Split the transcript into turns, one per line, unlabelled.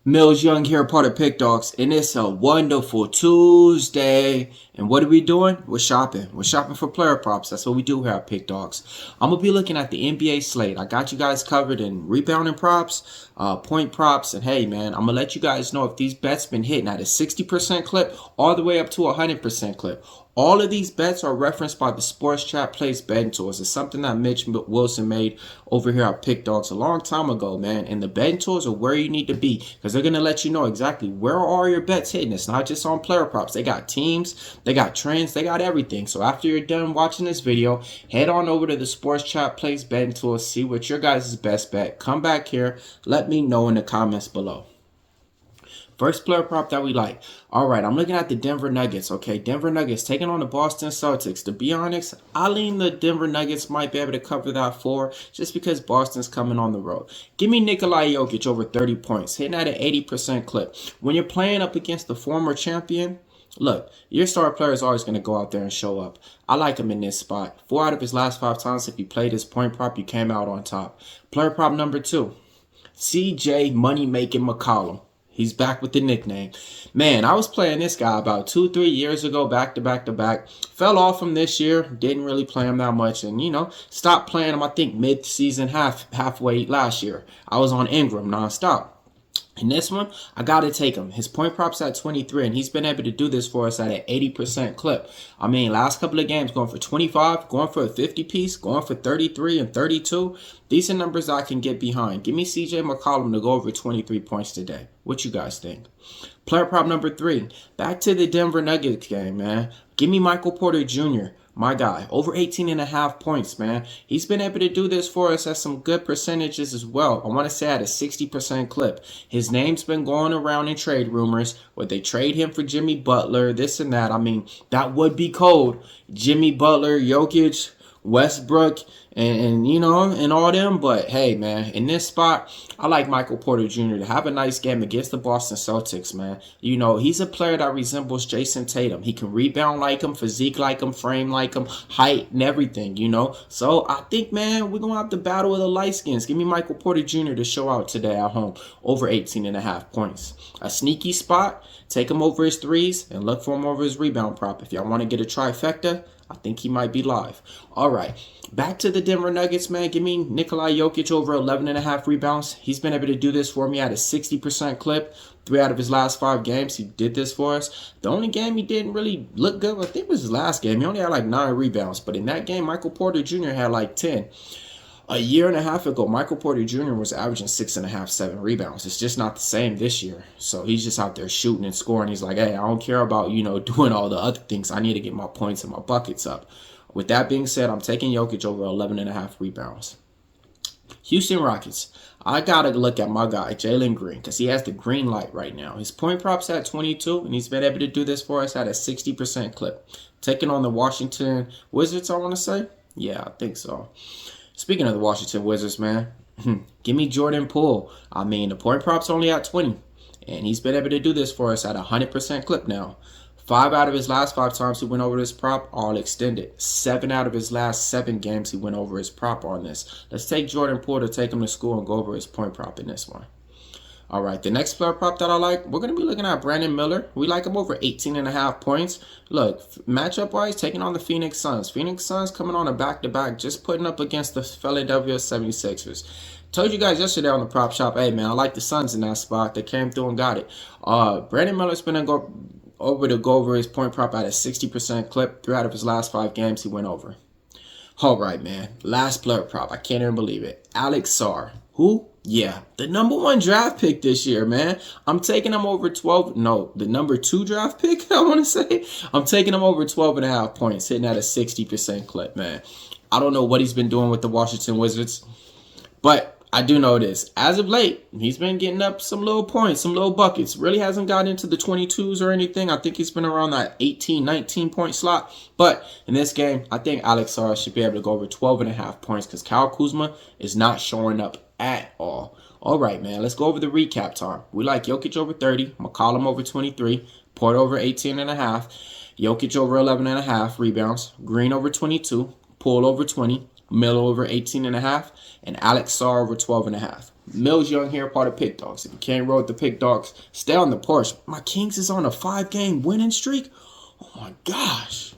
Millz Young here, part of Pick Dawgz, and it's a wonderful Tuesday. And what are we doing? We're shopping. We're shopping for player props. That's what we do here at Pick Dawgz. I'm going to be looking at the NBA slate. I got you guys covered in rebounding props, point props, and hey, man, I'm going to let you guys know if these bets been hitting at a 60% clip all the way up to a 100% clip. All of these bets are referenced by the Sports Chat Plays betting tools. It's something that Mitch Wilson made over here at Pick Dawgz a long time ago, man. And the betting tools are where you need to be because they're going to let you know exactly where are your bets hitting. It's not just on player props. They got teams, they got trends, they got everything. So after you're done watching this video, head on over to the Sports Chat Plays betting tools, see what your guys' best bet. Come back here, let me know in the comments below. First player prop that we like. All right, I'm looking at the Denver Nuggets. Okay, Denver Nuggets taking on the Boston Celtics. To be honest, I lean the Denver Nuggets might be able to cover that 4 just because Boston's coming on the road. Give me Jokic over 30 points, hitting at an 80% clip. When you're playing up against the former champion, look, your star player is always going to go out there and show up. I like him in this spot. 4 out of his last 5 times, if you played his point prop, you came out on top. Player prop number 2, CJ Money Making McCollum. He's back with the nickname. Man, I was playing this guy about 2-3 years ago, back to back. Fell off from this year. Didn't really play him that much. And, you know, stopped playing him, I think, mid-season, halfway last year. I was on Ingram nonstop. In this one, I got to take him. His point prop's at 23, and he's been able to do this for us at an 80% clip. I mean, last couple of games, going for 25, going for a 50-piece, going for 33 and 32. Decent numbers I can get behind. Give me CJ McCollum to go over 23 points today. What you guys think? Player prop number 3. Back to the Denver Nuggets game, man. Give me Michael Porter Jr., my guy, over 18.5 points, man. He's been able to do this for us at some good percentages as well. I want to say at a 60% clip. His name's been going around in trade rumors where they trade him for Jimmy Butler, this and that. I mean, that would be cold. Jimmy Butler, Jokic, Westbrook, and you know, and all them. But hey, man, in this spot, I like Michael Porter Jr. to have a nice game against the Boston Celtics, man. You know, he's a player that resembles Jason Tatum. He can rebound like him, physique like him, frame like him, height and everything, you know. So I think, man, we're going to have to battle with the light skins. Give me Michael Porter Jr. to show out today at home, over 18.5 points. A sneaky spot, take him over his threes and look for him over his rebound prop. If y'all want to get a trifecta, I think he might be live. All right, back to the Denver Nuggets, man. Give me Jokic over 11.5 rebounds. He's been able to do this for me at a 60% clip. 3 out of his last 5 games, he did this for us. The only game he didn't really look good, I think it was his last game. He only had like 9 rebounds. But in that game, Michael Porter Jr. had like 10. A year and a half ago, Michael Porter Jr. was averaging 6.5, 7 rebounds. It's just not the same this year. So he's just out there shooting and scoring. He's like, hey, I don't care about, you know, doing all the other things. I need to get my points and my buckets up. With that being said, I'm taking Jokic over 11.5 rebounds. Houston Rockets. I got to look at my guy, Jalen Green, because he has the green light right now. His point prop's at 22, and he's been able to do this for us at a 60% clip. Taking on the Washington Wizards, I want to say. Yeah, I think so. Speaking of the Washington Wizards, man, give me Jordan Poole. I mean, the point prop's only at 20, and he's been able to do this for us at a 100% clip now. 5 out of his last 5 times he went over this prop, all extended. 7 out of his last 7 games he went over his prop on this. Let's take Jordan Poole to take him to school and go over his point prop in this one. All right, the next player prop that I like, we're going to be looking at Brandon Miller. We like him over 18.5 points. Look, matchup-wise, taking on the Phoenix Suns. Phoenix Suns coming on a back-to-back, just putting up against the Philadelphia 76ers. Told you guys yesterday on the prop shop, hey, man, I like the Suns in that spot. They came through and got it. Brandon Miller's been going to go over his point prop at a 60% clip. 3 out of his last 5 games, he went over. All right, man. Last player prop. I can't even believe it. Alex Sarr. Who? Yeah, the #1 draft pick this year, man. I'm taking him over 12. No, the #2 draft pick, I want to say. I'm taking him over 12.5 points, hitting at a 60% clip, man. I don't know what he's been doing with the Washington Wizards, but I do know this. As of late, he's been getting up some little points, some little buckets. Really hasn't gotten into the 22s or anything. I think he's been around that 18, 19 point slot. But in this game, I think Alex Sarr should be able to go over 12.5 points because Kyle Kuzma is not showing up at all. All right, man, let's go over the recap time. We like Jokic over 30, McCollum over 23, Porter over 18.5, Jokic over 11.5 rebounds, Green over 22, Poole over 20, Miller over 18.5, and Alex Sarr over 12.5. Millz Young here, part of PickDawgz. If you can't roll with the PickDawgz, stay on the porch. My Kings is on a 5-game winning streak. Oh my gosh.